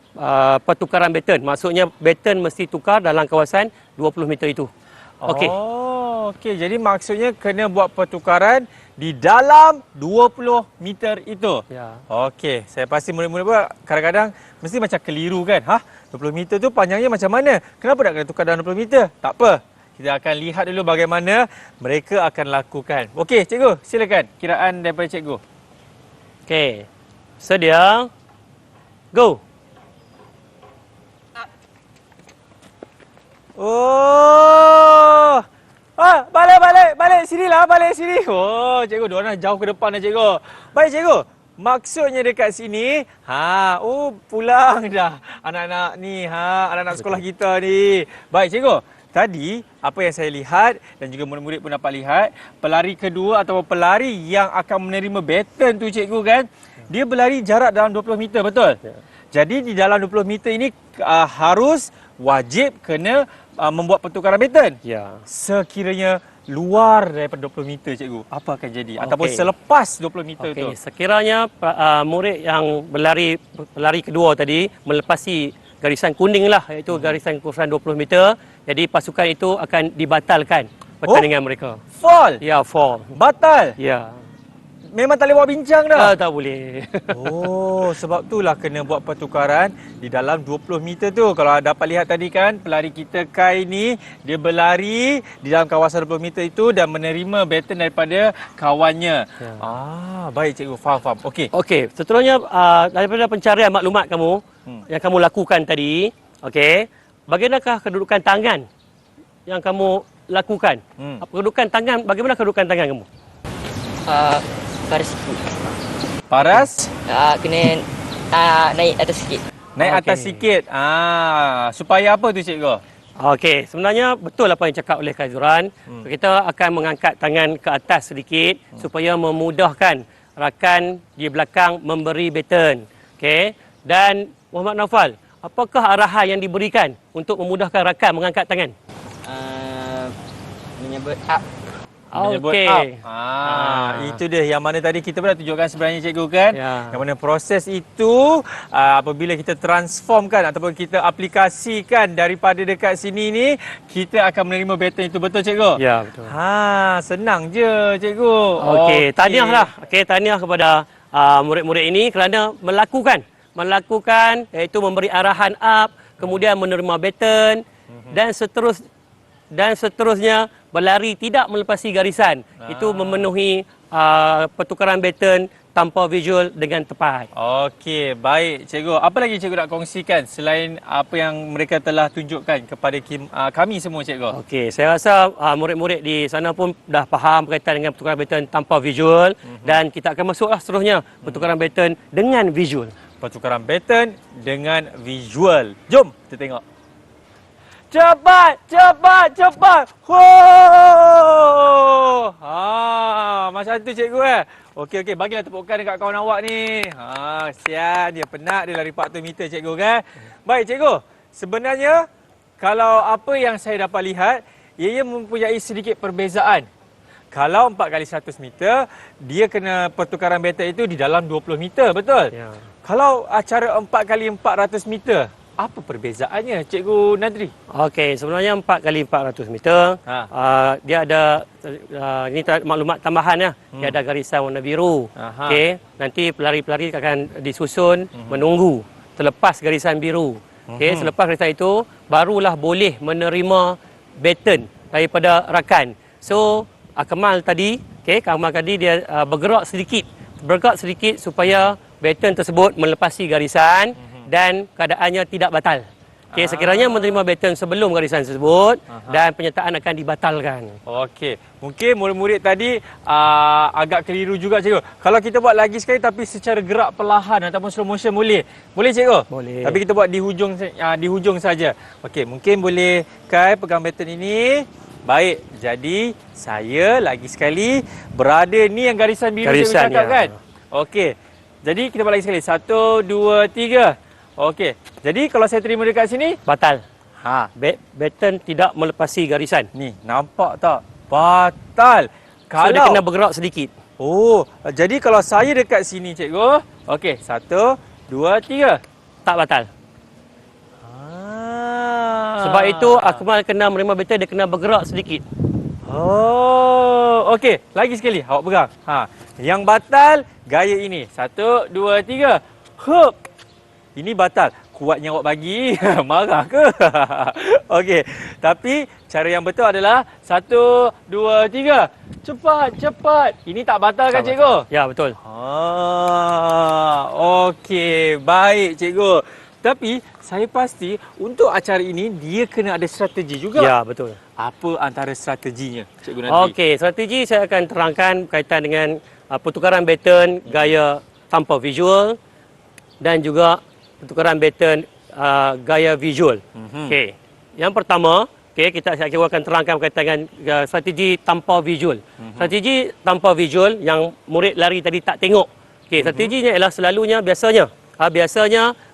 pertukaran baton. Maksudnya baton mesti tukar dalam kawasan 20 meter itu. Okey. Okey, jadi maksudnya kena buat pertukaran di dalam 20 meter itu. Ya. Okey, saya pasti murid-murid pun kadang-kadang mesti macam keliru kan. 20 meter tu panjangnya macam mana? Kenapa nak kena tukar dalam 20 meter? Tak apa. Kita akan lihat dulu bagaimana mereka akan lakukan. Okey, cikgu, silakan kiraan daripada cikgu. Okey. Sedia. Go. Oh. Balik sinilah, balik sini. Oh, cikgu, diorang jauh ke depan dah cikgu. Baik cikgu, maksudnya dekat sini, pulang dah anak-anak ni, anak-anak sekolah kita ni. Baik cikgu, tadi apa yang saya lihat dan juga murid-murid pun dapat lihat, pelari kedua atau pelari yang akan menerima baton tu cikgu kan, dia berlari jarak dalam 20 meter, betul? Ya. Jadi di dalam 20 meter ini harus wajib kena membuat pertukaran baton. Ya. Sekiranya luar daripada 20 meter cikgu, apa akan jadi? Ataupun selepas 20 meter tu? Sekiranya murid yang pelari kedua tadi melepasi garisan kuning lah, iaitu garisan ukuran 20 meter, jadi pasukan itu akan dibatalkan pertandingan mereka. Fall? Ya, fall. Batal? Ya. Memang tak boleh buat bincang dah? Tak boleh. Oh, sebab itulah kena buat pertukaran di dalam 20 meter tu. Kalau dapat lihat tadi kan, pelari kita Kai ni, dia berlari di dalam kawasan 20 meter itu dan menerima baton daripada kawannya. Ya. Baik cikgu, faham. Okey, seterusnya daripada pencarian maklumat kamu yang kamu lakukan tadi, bagaimanakah kedudukan tangan yang kamu lakukan? Kedudukan tangan, bagaimana kedudukan tangan kamu? Paras sikit. Paras? Kena naik atas sikit. Naik atas sikit. Supaya apa tu cikgu? Okey, sebenarnya betul apa yang cakap oleh Khaizuran. Kita akan mengangkat tangan ke atas sedikit supaya memudahkan rakan di belakang memberi baton. Okey. Dan Muhammad Naufal, apakah arahan yang diberikan untuk memudahkan rakan mengangkat tangan? Menyebut up. Menyebut Okey. up. Itu dia yang mana tadi kita pernah tunjukkan sebenarnya cikgu kan. Ya. Yang mana proses itu apabila kita transformkan ataupun kita aplikasikan daripada dekat sini ni, kita akan menerima baton itu. Betul cikgu? Ya, betul. Senang je cikgu. Okey, tahniahlah. Okey, tahniah kepada murid-murid ini kerana melakukan iaitu memberi arahan up, kemudian menerima baton dan seterusnya berlari tidak melepasi garisan. Itu memenuhi pertukaran baton tanpa visual dengan tepat. Okey, baik cikgu. Apa lagi cikgu nak kongsikan selain apa yang mereka telah tunjukkan kepada kami semua cikgu? Okey, saya rasa murid-murid di sana pun dah faham berkaitan dengan pertukaran baton tanpa visual dan kita akan masuklah seterusnya pertukaran baton dengan visual. Pertukaran baton dengan visual. Jom kita tengok. Cepat! Macam tu cikgu Okey, bagilah tepukan dekat kawan awak ni. Kesian dia penat dia lari 400 meter cikgu kan. Baik cikgu, sebenarnya kalau apa yang saya dapat lihat, ia mempunyai sedikit perbezaan. Kalau 4 kali 100 meter, dia kena pertukaran baton itu di dalam 20 meter, betul? Ya. Kalau acara 4 kali 400 meter, apa perbezaannya Cikgu Nadri? Okey, sebenarnya 4 kali 400 meter, dia ada ini maklumat tambahan ya. Dia ada garisan warna biru. Okey, nanti pelari-pelari akan disusun menunggu terlepas garisan biru. Okey, selepas garisan itu barulah boleh menerima baton daripada rakan. So, Kamal tadi dia bergerak sedikit supaya baton tersebut melepasi garisan dan keadaannya tidak batal. Okey, sekiranya menerima baton sebelum garisan tersebut dan penyertaan akan dibatalkan. Okey, mungkin murid-murid tadi agak keliru juga cikgu. Kalau kita buat lagi sekali tapi secara gerak perlahan ataupun slow motion boleh? Boleh cikgu? Boleh. Tapi kita buat di hujung saja. Okey, mungkin boleh Kai pegang baton ini. Baik, jadi saya lagi sekali berada ni yang garisan biru cikgu cakap kan? Okey. Jadi kita buat lagi sekali. 1 2 3. Okey. Jadi kalau saya terima dekat sini, Batal. Baton tidak melepasi garisan. ni nampak tak? Batal. So dia kena bergerak sedikit. Oh, jadi kalau saya dekat sini cikgu. Okey, 1 2 3. Tak batal. Sebab itu Akmal kena menerima baton, dia kena bergerak sedikit. Oh, okey. Lagi sekali awak pegang. Yang batal gaya ini. 1 2 3. Hup. Ini batal. Kuatnya awak bagi. Marah ke? Okey. Tapi cara yang betul adalah 1 2 3. Cepat. Ini tak batal kan cikgu? Ya, betul. Okey. Baik cikgu. Tapi saya pasti untuk acara ini dia kena ada strategi juga. Ya, betul. Apa antara strateginya cikgu Nadri? Okey, strategi saya akan terangkan berkaitan dengan pertukaran baton gaya tanpa visual dan juga pertukaran baton gaya visual. Okey. Yang pertama, saya akan terangkan berkaitan dengan strategi tanpa visual. Strategi tanpa visual yang murid lari tadi tak tengok. Okey, strateginya ialah selalunya biasanya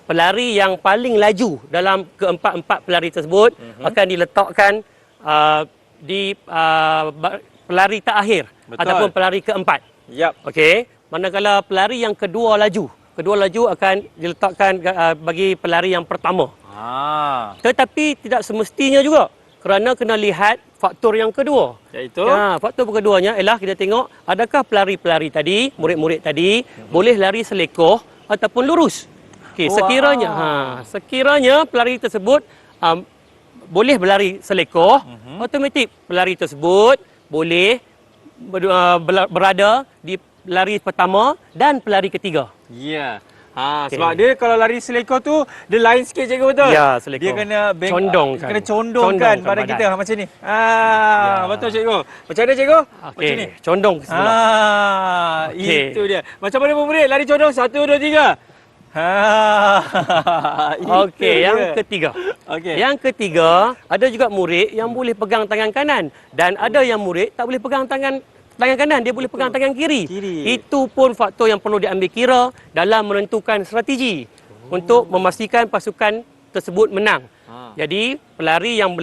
pelari yang paling laju dalam keempat-empat pelari tersebut akan diletakkan di pelari terakhir. Betul. Ataupun pelari keempat. Yap. Okey, manakala pelari yang kedua laju akan diletakkan bagi pelari yang pertama. Tetapi tidak semestinya juga, kerana kena lihat faktor yang kedua. Iaitu? Faktor keduanya ialah kita tengok adakah pelari-pelari tadi, murid-murid tadi boleh lari selekoh ataupun lurus. Okey, sekiranya pelari tersebut boleh berlari selekoh, automatik pelari tersebut boleh berada di pelari pertama dan pelari ketiga. Ya. Sebab dia kalau lari selekoh tu dia lain sikit cikgu, betul? Ya, selekoh. Dia kena Condongkan. kena condongkan badan kita macam ni. Betul cikgu. Macam mana cikgu? Okey, Macam ni. condong ke sebelah. Okey. Itu dia. Macam mana murid lari condong? 1 2 3. Okey, yang ketiga. Yang ketiga, ada juga murid yang boleh pegang tangan kanan dan ada yang murid tak boleh pegang tangan kanan, dia boleh pegang tangan kiri. Itu pun faktor yang perlu diambil kira dalam menentukan strategi untuk memastikan pasukan tersebut menang. Jadi pelari yang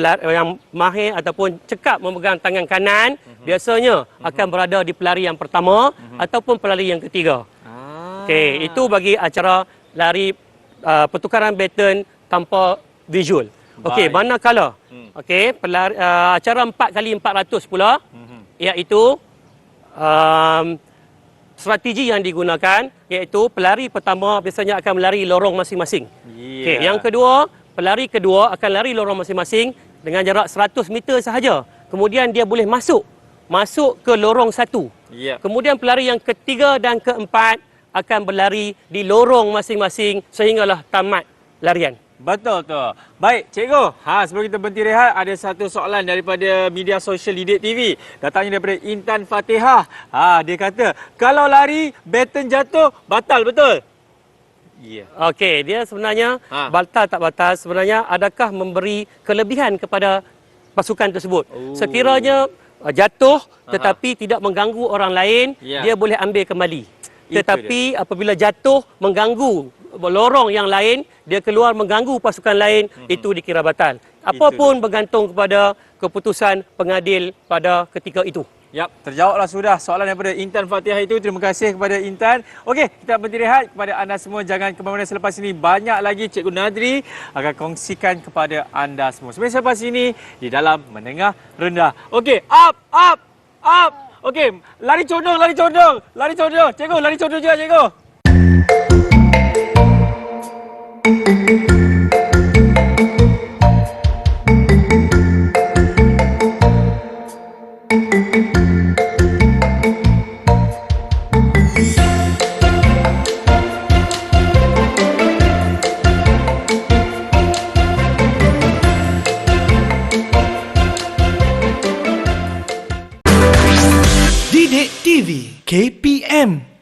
mahir ataupun cekap memegang tangan kanan biasanya akan berada di pelari yang pertama ataupun pelari yang ketiga. Okey, itu bagi acara lari pertukaran baton tanpa visual. Okey, manakala acara 4x400 pula iaitu strategi yang digunakan iaitu pelari pertama biasanya akan melari lorong masing-masing. Okey, yang kedua, pelari kedua akan lari lorong masing-masing dengan jarak 100 meter sahaja. Kemudian dia boleh masuk ke lorong satu. Kemudian pelari yang ketiga dan keempat akan berlari di lorong masing-masing sehinggalah tamat larian. Betul tu. Baik, cikgu. Sebelum kita berhenti rehat, ada satu soalan daripada media sosial Didik TV. Datangnya daripada Intan Fatihah. Dia kata, kalau lari baton jatuh, batal betul? Okey, dia sebenarnya batal tak batal, sebenarnya adakah memberi kelebihan kepada pasukan tersebut. Sekiranya jatuh tetapi tidak mengganggu orang lain, dia boleh ambil kembali. Tetapi apabila jatuh mengganggu lorong yang lain, dia keluar mengganggu pasukan lain, itu dikira batal. Apapun bergantung kepada keputusan pengadil pada ketika itu. Terjawablah sudah soalan daripada Intan Fatihah itu. Terima kasih kepada Intan. Okey, kita berhenti rehat. Kepada anda semua, jangan ke mana-mana. Selepas ini banyak lagi Cikgu Nadri akan kongsikan kepada anda semua. Selepas ini di dalam menengah rendah. Okey, up. Okey, lari condong. Cikgu, lari condong je, cikgu. Didik TV KPM.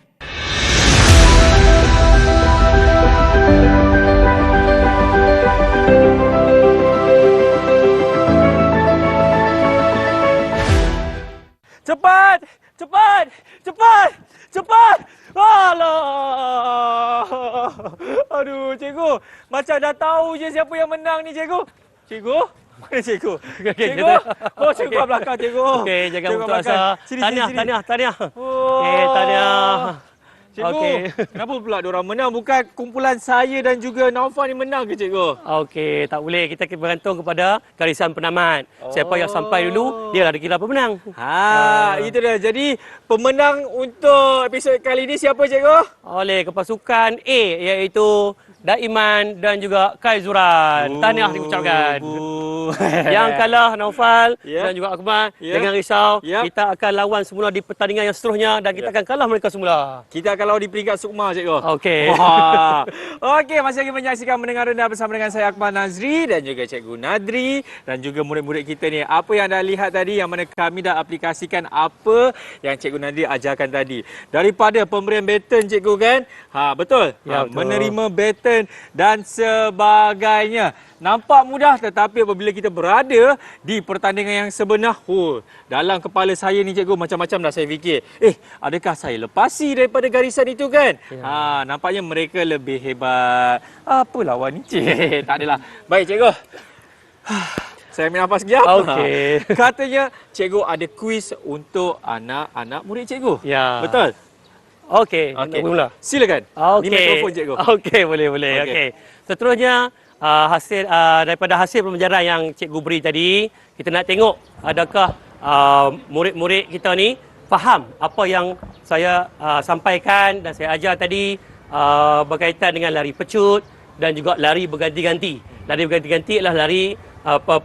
Cepat! Alah! Aduh, cikgu. Macam dah tahu je siapa yang menang ni, cikgu. Cikgu? Mana cikgu? Cikgu? Cikgu kat belakang, cikgu. Okey, jangan putus asa. Tahniah. Okey, tahniah. Cikgu, kenapa pula diorang menang? Bukan kumpulan saya dan juga Naufal ni menang ke, cikgu? Okey, tak boleh. Kita bergantung kepada garisan penamat. Siapa yang sampai dulu, dia lah dikira pemenang. Itu dia. Jadi, pemenang untuk episod kali ini siapa, cikgu? Oleh kepasukan A, iaitu Daiman dan juga Kaizuran. Tahniah diucapkan. Yang kalah Naufal dan juga Akmal. Jangan risau, kita akan lawan semula di pertandingan yang seterusnya dan kita akan kalah mereka semula. Kita akan lawan di peringkat sukma, cikgu. Okey. Okey, masih lagi menyaksikan Mendengar Rendah bersama dengan saya Akmal Nazri dan juga Cikgu Nadri dan juga murid-murid kita ni. Apa yang anda lihat tadi, yang mana kami dah aplikasikan apa yang Cikgu Nadri ajarkan tadi. Daripada pemberian baton, cikgu kan? Betul. Betul. Menerima baton dan sebagainya. Nampak mudah, tetapi apabila kita berada di pertandingan yang sebenar, dalam kepala saya ni, cikgu, macam-macam dah saya fikir. Adakah saya lepasi daripada garisan itu kan? Nampaknya mereka lebih hebat. Apa lawan ni, cik? Tak adalah. Baik, cikgu. Saya ambil nafas sekejap. Okey. Katanya cikgu ada kuis untuk anak-anak murid cikgu. Ya. Betul? Okey, mula. Silakan. Ni mikrofon, cikgu. Okey, boleh. Okey. Seterusnya, daripada hasil pembelajaran yang cikgu beri tadi, kita nak tengok adakah murid-murid kita ni faham apa yang saya sampaikan dan saya ajar tadi berkaitan dengan lari pecut dan juga lari berganti-ganti. Lari berganti-ganti adalah lari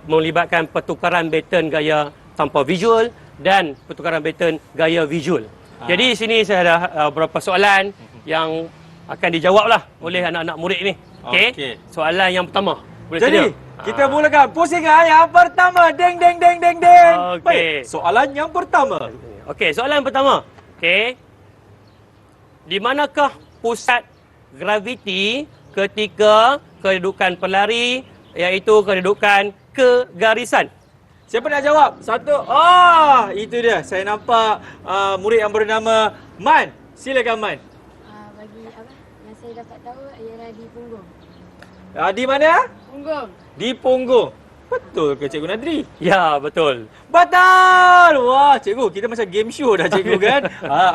melibatkan pertukaran baton gaya tanpa visual dan pertukaran baton gaya visual. Jadi di sini saya ada beberapa soalan yang akan dijawablah oleh anak-anak murid ni. Okey. Soalan yang pertama. Boleh Jadi, kita mulakan pusingan yang pertama. Deng. Okey. Baik, soalan yang pertama. Okey, soalan pertama. Okey. Di manakah pusat graviti ketika kedudukan pelari, iaitu kedudukan kegarisan? Siapa nak jawab? Satu. Itu dia. Saya nampak murid yang bernama Man. Silakan, Man. Bagi apa yang saya dapat tahu ialah di punggung. Di mana? Punggung. Di punggung. Betul ke Cikgu Nadri? Ya, betul. Betul! Wah, cikgu, kita macam game show dah cikgu kan?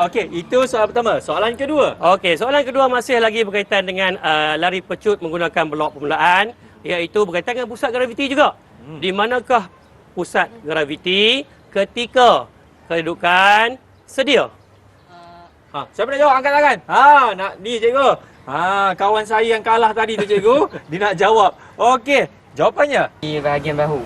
Okey, itu soalan pertama. Soalan kedua. Okey, soalan kedua masih lagi berkaitan dengan lari pecut menggunakan blok permulaan, iaitu berkaitan dengan pusat graviti juga. Di manakah pusat graviti ketika kedudukan sedia? Siapa nak jawab? Angkat tangan. Nak ni cikgu. Kawan saya yang kalah tadi tu cikgu, dia nak jawab. Okey, jawapannya Di bahagian bahu.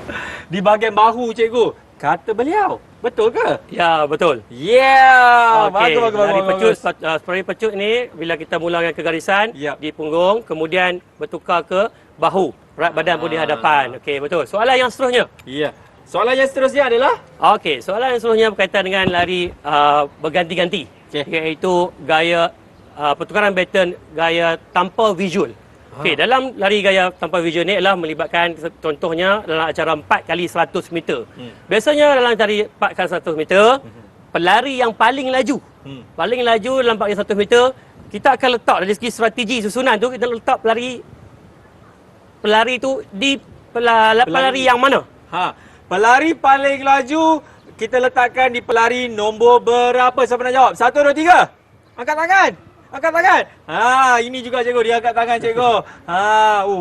di bahagian bahu cikgu. Kata beliau. Betul ke? Ya, betul. Yeah! Okey, Bagus. lari pecut, seperti pecut ni bila kita mulakan ke garisan di punggung, kemudian bertukar ke bahu. Berat badan pun di hadapan. Okey, betul. Soalan yang seterusnya. Ya. Soalan yang seterusnya adalah? Okey, soalan yang seterusnya berkaitan dengan lari berganti-ganti. Iaitu gaya pertukaran baton gaya tanpa visual. Okey, dalam lari gaya tanpa visual ni adalah melibatkan contohnya dalam acara 4 kali 100 meter. Biasanya dalam lari 4 kali 100 meter, pelari yang paling laju. Paling laju dalam 4 kali 100 meter, kita akan letak dari segi strategi susunan tu, kita letak pelari tu di pelari yang mana? Pelari paling laju kita letakkan di pelari nombor berapa? Siapa nak jawab? 1, 2, 3. Angkat tangan. Angkat tangan. Ini juga cikgu, dia angkat tangan cikgu.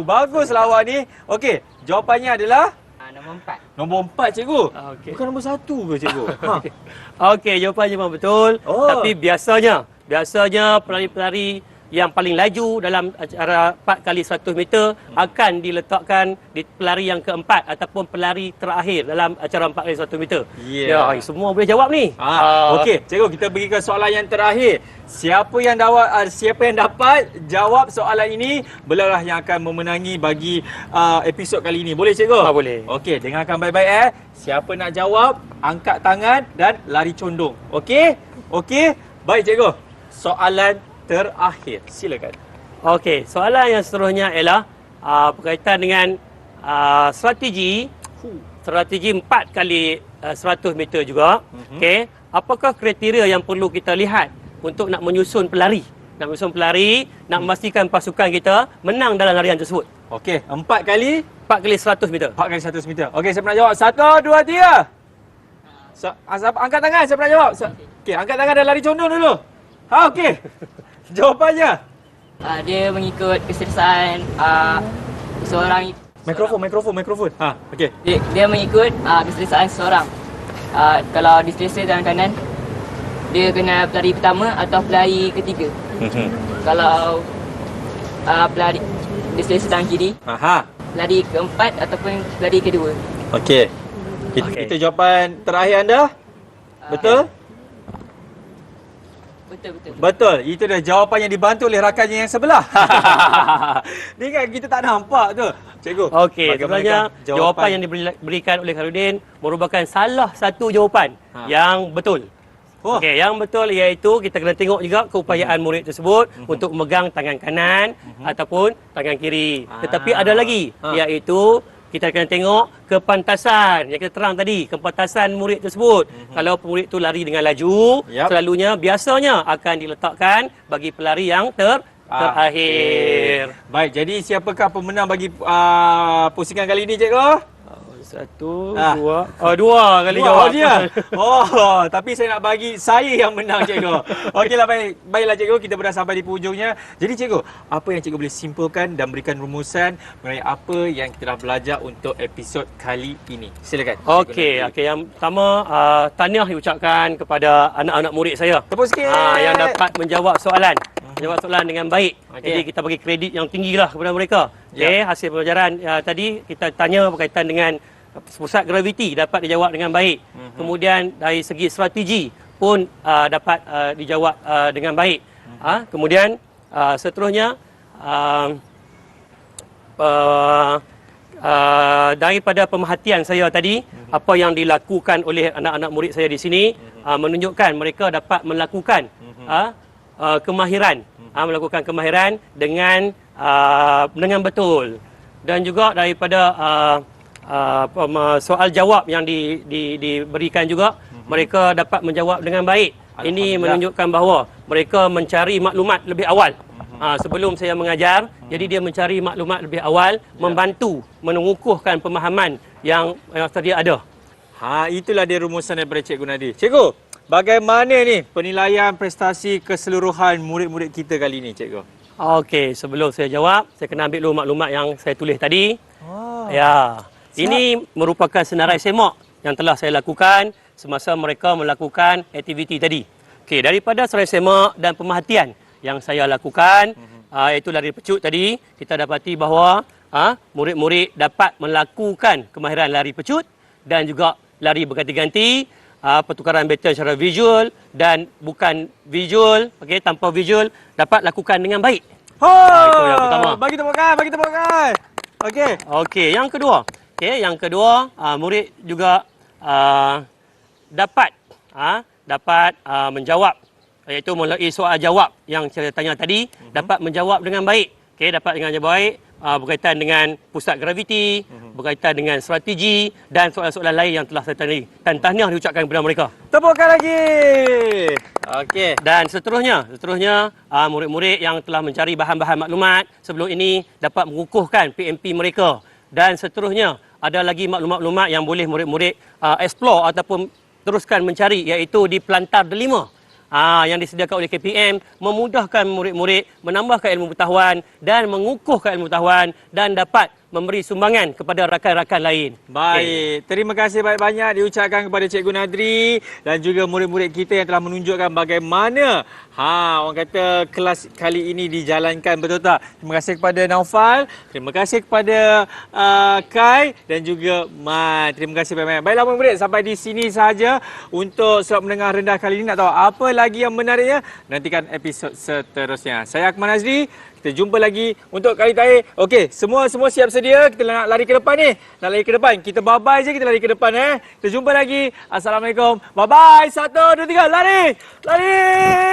Bagus lawak ni. Okey, jawapannya adalah Nombor 4. nombor 4 cikgu. Okey. Bukan nombor 1 ke cikgu? Okey, jawapannya memang betul. Tapi biasanya pelari-pelari yang paling laju dalam acara 4 kali 100 meter akan diletakkan di pelari yang keempat ataupun pelari terakhir dalam acara 4 kali 100 meter. Ya. Semua boleh jawab ni. Okey, cikgu, kita pergi ke soalan yang terakhir. Siapa yang dapat jawab soalan ini, beliaulah yang akan memenangi bagi episod kali ini. Boleh cikgu? Boleh. Okey, dengarkan baik-baik Siapa nak jawab, angkat tangan dan lari condong. Okey? Okey. Baik cikgu. Soalan terakhir. Silakan. Okey, soalan yang seterusnya ialah berkaitan dengan strategi 4 kali 100 meter juga. Okey, apakah kriteria yang perlu kita lihat untuk nak menyusun pelari? Nak memastikan pasukan kita menang dalam larian tersebut. Okey, 4 kali 100 meter. 4 kali 100 meter. Okey, siapa nak jawab? 1, 2, 3. Angkat tangan, siapa nak jawab? Okey, angkat tangan dan lari condong dulu. Okey. Jawapannya? Dia mengikut keselesaan seorang. Mikrofon. Okey. Dia mengikut keselesaan seorang. Kalau diselesa tangan kanan, dia kena pelari pertama atau pelari ketiga. Kalau pelari diselesa tangan kiri, pelari keempat ataupun pelari kedua. Okey. Itu jawapan terakhir anda? Betul? Betul. Itu dah jawapan yang dibantu oleh rakannya yang sebelah. Ni kan kita tak nampak tu. Cikgu. Okey, sebenarnya jawapan yang diberikan oleh Khairudin merupakan salah satu jawapan yang betul. Okey, yang betul iaitu kita kena tengok juga keupayaan murid tersebut untuk memegang tangan kanan ataupun tangan kiri. Tetapi ada lagi iaitu kita kena tengok kepantasan yang kita terang tadi, kepantasan murid tersebut. Kalau murid tu lari dengan laju, selalunya biasanya akan diletakkan bagi pelari yang terakhir. Baik, jadi siapakah pemenang bagi pusingan kali ini cikgu? 1, 2. Dua kali jawab. Dia. Tapi saya nak bagi saya yang menang cikgu. Okeylah, baiklah cikgu, kita dah sampai di hujungnya. Jadi cikgu, apa yang cikgu boleh simpulkan dan berikan rumusan mengenai apa yang kita dah belajar untuk episod kali ini? Silakan. Okey, yang pertama tahniah diucapkan kepada anak-anak murid saya. Tepuk sikit. Yang dapat menjawab soalan. Menjawab soalan dengan baik. Jadi kita bagi kredit yang tinggilah kepada mereka. Okey, hasil pelajaran tadi kita tanya berkaitan dengan pusat graviti dapat dijawab dengan baik. Kemudian dari segi strategi pun dapat dijawab dengan baik. Kemudian seterusnya daripada pemerhatian saya tadi, apa yang dilakukan oleh anak-anak murid saya di sini menunjukkan mereka dapat melakukan kemahiran, melakukan kemahiran dengan betul. Dan juga daripada soal jawab yang diberikan juga, mereka dapat menjawab dengan baik. Ini menunjukkan bahawa mereka mencari maklumat lebih awal sebelum saya mengajar. Jadi dia mencari maklumat lebih awal, membantu mengukuhkan pemahaman yang sedia ada. Itulah dia rumusan daripada Cikgu Nadri. Cikgu, bagaimana ni penilaian prestasi keseluruhan murid-murid kita kali ni, Cikgu? Okey, sebelum saya jawab, saya kena ambil dulu maklumat yang saya tulis tadi. Ya, ini merupakan senarai semak yang telah saya lakukan semasa mereka melakukan aktiviti tadi. Okey, daripada senarai semak dan pemerhatian yang saya lakukan, iaitu lari pecut tadi, kita dapati bahawa murid-murid dapat melakukan kemahiran lari pecut dan juga lari berganti-ganti, pertukaran baton secara visual dan bukan visual, tanpa visual, dapat lakukan dengan baik. Itu yang pertama. Bagi tepukan. Okey, yang kedua, murid juga dapat menjawab, iaitu melalui soal jawab yang saya tanya tadi, dapat menjawab dengan baik. Dapat dengan baik berkaitan dengan pusat graviti, berkaitan dengan strategi dan soalan-soalan lain yang telah saya tanya. Dan tahniah diucapkan kepada mereka. Tepukan lagi. Okey. Dan seterusnya, murid-murid yang telah mencari bahan-bahan maklumat sebelum ini dapat mengukuhkan PMP mereka. Dan seterusnya, ada lagi maklumat-maklumat yang boleh murid-murid explore ataupun teruskan mencari, iaitu di Pelantar Delima. Yang disediakan oleh KPM, memudahkan murid-murid menambahkan ilmu pengetahuan dan mengukuhkan ilmu pengetahuan dan dapat memberi sumbangan kepada rakan-rakan lain. Baik, terima kasih banyak-banyak diucapkan kepada Cikgu Nadri dan juga murid-murid kita yang telah menunjukkan bagaimana orang kata kelas kali ini dijalankan, betul tak? Terima kasih kepada Naufal, terima kasih kepada Kai dan juga Mat. Terima kasih banyak-banyak. Baiklah murid-murid, sampai di sini sahaja untuk Surat Menengah Rendah kali ini. Nak tahu apa lagi yang menariknya? Nantikan episod seterusnya. Saya Akmal Nazri. Kita jumpa lagi untuk kali terakhir. Okey, semua siap sedia. Kita nak lari ke depan ni. Nak lari ke depan. Kita bye-bye je, kita lari ke depan. Kita jumpa lagi. Assalamualaikum. Bye-bye. 1, 2, 3. Lari! Lari!